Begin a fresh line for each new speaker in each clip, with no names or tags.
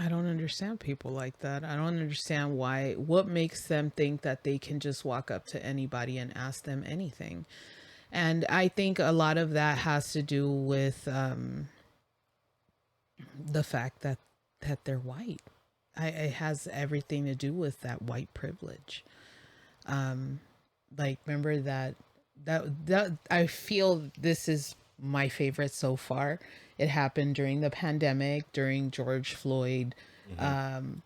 I don't understand people like that. I don't understand what makes them think that they can just walk up to anybody and ask them anything. And I think a lot of that has to do with the fact that they're white. It has everything to do with that white privilege. Um, like remember that I feel this is my favorite so far. It happened during the pandemic, during George Floyd
Hmm.
um,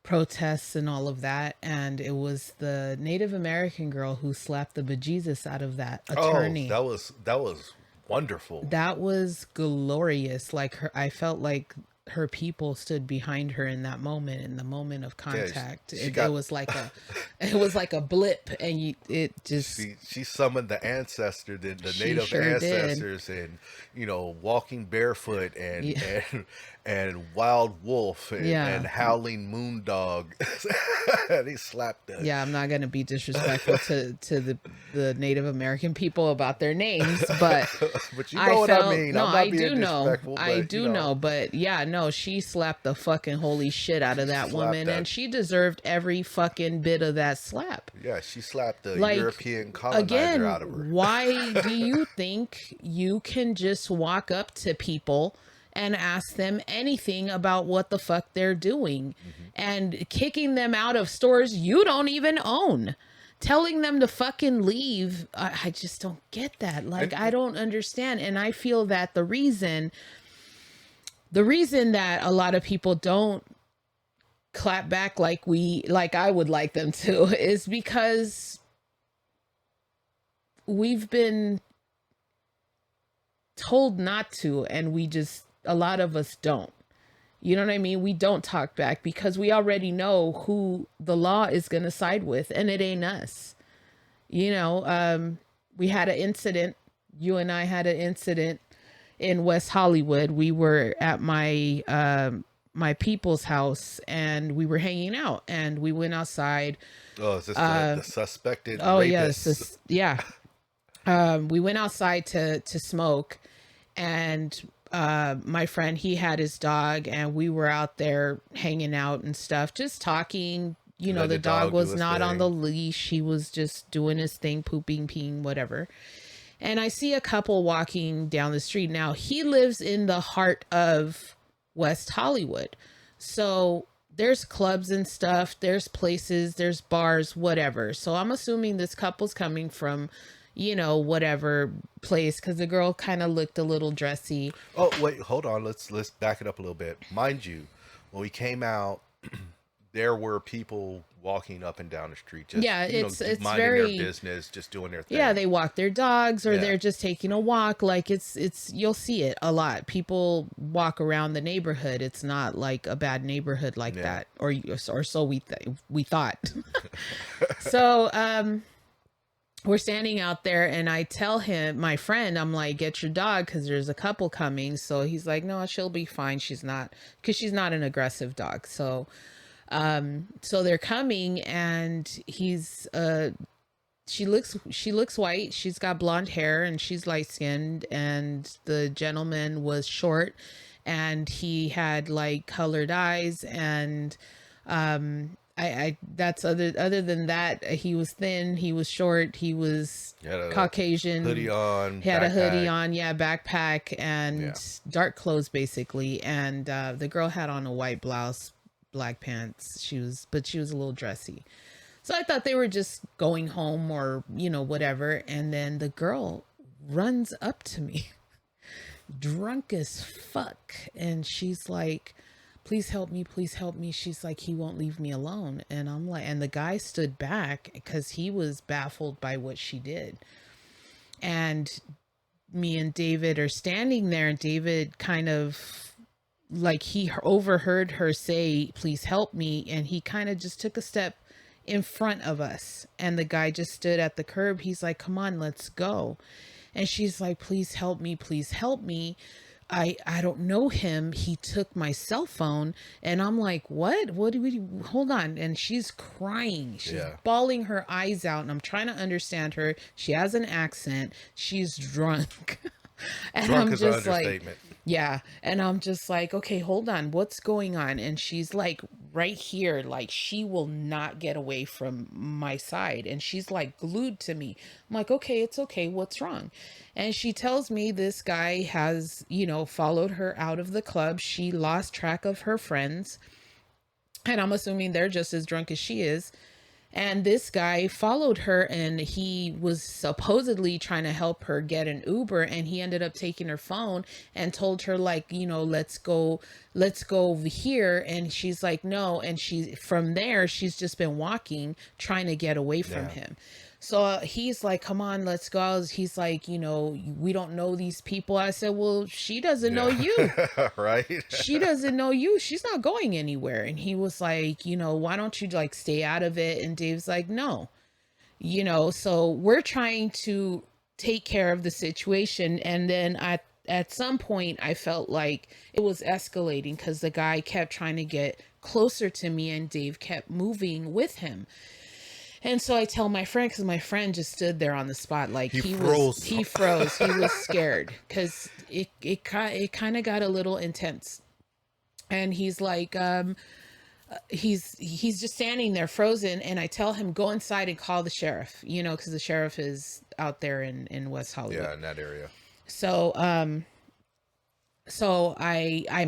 protests and all of that, and it was the Native American girl who slapped the bejesus out of that
Oh,
attorney.
that was wonderful.
That was glorious. Like her, I felt like her people stood behind her in that moment, in the moment of
Yeah,
contact.
she
It
got
was like it was like a blip, and it just,
she summoned the ancestor, the
she
native
sure did.
ancestors, and walking barefoot and
Yeah,
and wild wolf
yeah,
and howling moon dog. And he slapped the.
yeah. I'm not gonna be disrespectful to the Native American people about their names, but
But you
I
know what I
felt,
mean.
no,
I'm
I
not being
do know.
disrespectful,
I
but
do know. But yeah, no, she slapped the fucking holy shit out
she
of that
slapped
woman,
that.
and she deserved every fucking bit of that slap.
Yeah, she slapped the
Like,
European colonizer
again,
out of her.
why do you think you can just walk up to people and ask them anything about what the fuck they're doing,
Hmm.
and kicking them out of stores you don't even own? Telling them to fucking leave. I just don't get that. Like, I
And
don't understand. And I feel that the reason that a lot of people don't clap back like I would like them to is because we've been told not to, and we just, a lot of us don't. You know what I mean? We don't talk back because we already know who the law is going to side with, and it ain't us. You know, we had an incident. You and I had an incident in West Hollywood. We were at my people's house, and we were hanging out, and we went outside.
oh, is this
Uh,
the suspected
oh yes,
rapist?
this, yeah. We went outside to smoke, and my friend, he had his dog, and we were out there hanging out and stuff, just talking. You know,
Let
the
the
dog
dog do
was
his
not on the
thing.
leash. He was just doing his thing, pooping, peeing, whatever. And I see a couple walking down the street. Now, he lives in the heart of West Hollywood. So there's clubs and stuff, there's places, there's bars, whatever. So I'm assuming this couple's coming from, whatever place, because the girl kind of looked a little dressy.
Oh wait, hold on. Let's back it up a little bit. Mind you, when we came out, there were people walking up and down the street, just
Yeah, it's
minding their
very,
business, just doing their
yeah,
thing.
they walk their dogs, or
Yeah,
they're just taking a walk. Like, it's you'll see it a lot. People walk around the neighborhood. It's not like a bad neighborhood like
yeah.
that, or so we thought. So we're standing out there, and I tell him, my friend, I'm like, get your dog because there's a couple coming. So he's like, no, she'll be fine. She's not, because she's not an aggressive dog. So they're coming, and she looks white. She's got blonde hair, and she's light skinned, and the gentleman was short, and he had like colored eyes, and I that's other than that, he was thin, he was short, he was
You had a hoodie
Caucasian.
on,
He had a hoodie
backpack.
on, yeah, backpack,
Yeah.
and dark clothes basically. And the girl had on a white blouse, black pants. But she was a little dressy. So I thought they were just going home, or whatever. And then the girl runs up to me, drunk as fuck, and she's like, please help me, please help me. She's like, he won't leave me alone. And I'm like, and the guy stood back because he was baffled by what she did. And me and David are standing there, and David kind of, like, he overheard her say, please help me, and he kind of just took a step in front of us, and the guy just stood at the curb. He's like, come on, let's go. And she's like, please help me, please help me. I don't know him. He took my cell phone. And I'm like, what do we, hold on. And she's crying, she's
Yeah.
bawling her eyes out, and I'm trying to understand her. She has an accent, she's drunk. And
Drunk
I'm
is an
just like,
understatement.
Yeah. And I'm just like, okay, hold on. What's going on? And she's like, right here. Like, she will not get away from my side. And she's like glued to me. I'm like, okay, it's okay. What's wrong? And she tells me this guy has, followed her out of the club. She lost track of her friends. And I'm assuming they're just as drunk as she is. And this guy followed her and he was supposedly trying to help her get an Uber, and he ended up taking her phone and told her, like, let's go over here. And she's like, no. And from there, she's just been walking, trying to get away from
Yeah.
him. So he's like, come on, let's go. He's like, we don't know these people. I said, well, she doesn't know you.
Yeah. Right.
She doesn't know you. She's not going anywhere. And he was like, why don't you like stay out of it? And Dave's like, no, so we're trying to take care of the situation. And then at some point, I felt like it was escalating because the guy kept trying to get closer to me and Dave kept moving with him. And so I tell my friend, because my friend just stood there on the spot, like
He froze.
he froze. He was scared because it kind of got a little intense. And he's like, he's just standing there frozen. And I tell him, go inside and call the sheriff, because the sheriff is out there in West Hollywood.
Yeah, in that area.
So I'm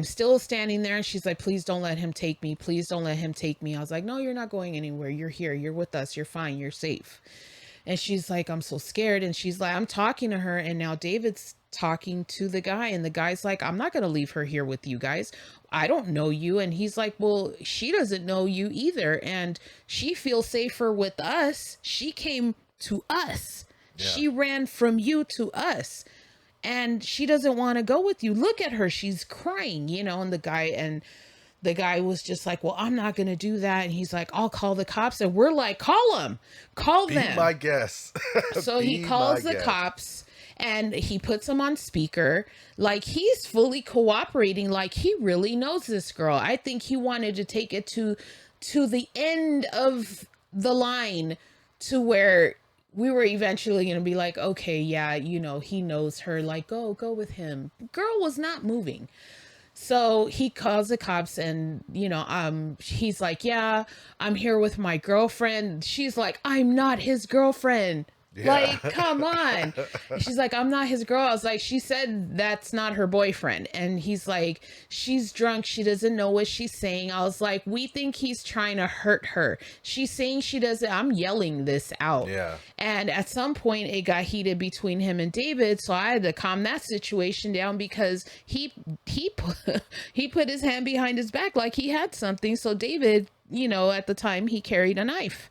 still standing there, and she's like, please don't let him take me. Please don't let him take me. I was like, no, you're not going anywhere. You're here. You're with us. You're fine. You're safe. And she's like, I'm so scared. And she's like, I'm talking to her. And now David's talking to the guy. And the guy's like, I'm not going to leave her here with you guys. I don't know you. And he's like, well, she doesn't know you either. And she feels safer with us. She came to us. Yeah. She ran from you to us. And she doesn't want to go with you. Look at her. She's crying, and the guy was just like, well, I'm not going to do that. And he's like, I'll call the cops. And we're like, call them, call them.
Be my guest.
So he calls the cops and he puts them on speaker. Like, he's fully cooperating. Like, he really knows this girl. I think he wanted to take it to the end of the line to where we were eventually going to be like, okay, yeah, he knows her, like, go with him. Girl was not moving. So he calls the cops and, he's like, yeah, I'm here with my girlfriend. She's like, I'm not his girlfriend. Yeah. Like, come on. She's like, I'm not his girl. I was like, she said that's not her boyfriend. And he's like, she's drunk. She doesn't know what she's saying. I was like, we think he's trying to hurt her. She's saying she doesn't. I'm yelling this out.
Yeah.
And at some point it got heated between him and David. So I had to calm that situation down because he put his hand behind his back like he had something. So David, at the time he carried a knife.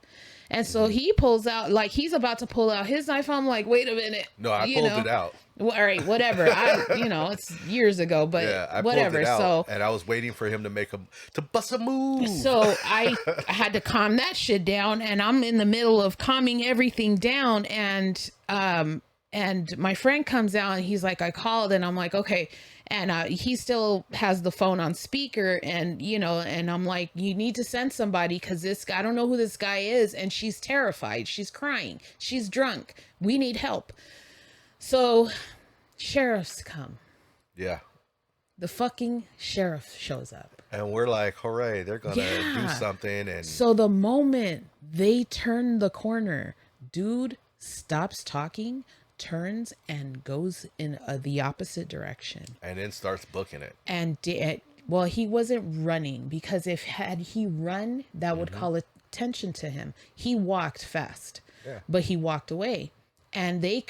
And so he pulls out, like he's about to pull out his knife. I'm like, wait a minute.
No, I pulled it out.
Well, all right, whatever. it's years ago, but yeah, I whatever.
Pulled it out,
so,
and I was waiting for him to bust a move.
So I had to calm that shit down, and I'm in the middle of calming everything down, and my friend comes out and he's like, I called, and I'm like, okay. And he still has the phone on speaker, and and I'm like, you need to send somebody because this guy, I don't know who this guy is, and she's terrified, she's crying, she's drunk, we need help. So sheriffs come.
Yeah.
The fucking sheriff shows up,
and we're like, hooray, they're gonna do something. And
so the moment they turn the corner, dude stops talking, turns and goes in the opposite direction,
and then starts booking it.
And well, he wasn't running, because had he run, that would call attention to him. He walked fast. Yeah. But he walked away. And they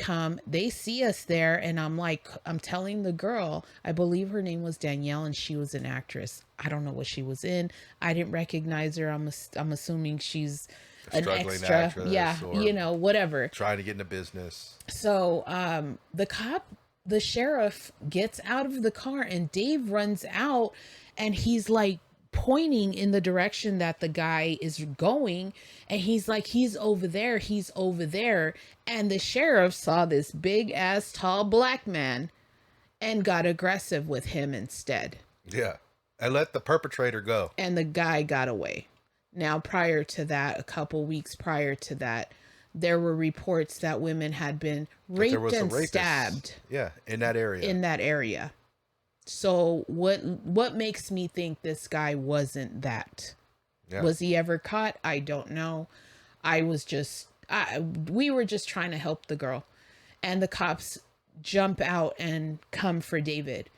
see us there, and I'm telling the girl, I believe her name was Danielle, and she was an actress. I don't know what she was in. I didn't recognize her. I'm assuming she's an extra, yeah, whatever,
trying to get into business.
So the sheriff gets out of the car, and Dave runs out, and he's like pointing in the direction that the guy is going, and he's like, he's over there, and the sheriff saw this big ass tall black man and got aggressive with him instead.
Yeah, and let the perpetrator go, and
the guy got away. Now, prior to that, a couple weeks prior to that, there were reports that women had been raped and stabbed.
Yeah, in that area.
So what makes me think this guy wasn't that?
Yeah.
Was he ever caught? I don't know. I was just we were just trying to help the girl, and the cops jump out and come for David.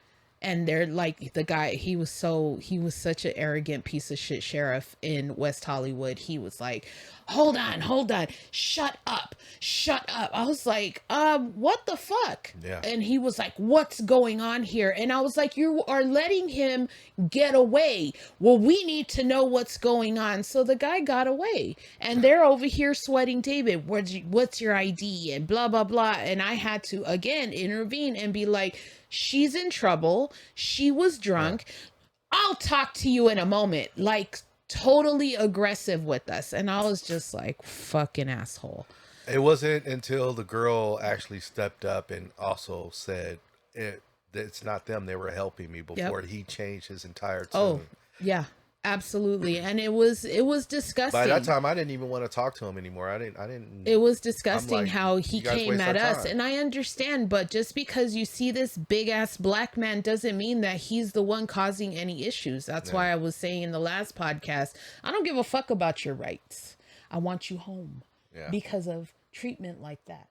And they're like, the guy, he was such an arrogant piece of shit sheriff in West Hollywood. He was like, hold on, shut up, shut up. I was like, what the fuck?
Yeah.
And he was like, what's going on here? And I was like, you are letting him get away. Well, we need to know what's going on. So the guy got away, and they're over here sweating David. What's your ID? And blah, blah, blah. And I had to, again, intervene and be like, she's in trouble. She was drunk. Yeah. I'll talk to you in a moment. Like, totally aggressive with us. And I was just like, fucking asshole.
It wasn't until the girl actually stepped up and also said, it's not them, they were helping me, before he changed his entire tone.
Oh, yeah. Absolutely. And it was disgusting.
By that time I didn't even want to talk to him anymore. I didn't
It was disgusting
like,
how he came at us. And I understand, but just because you see this big ass black man doesn't mean that he's the one causing any issues. That's why I was saying in the last podcast, I don't give a fuck about your rights. I want you home because of treatment like that.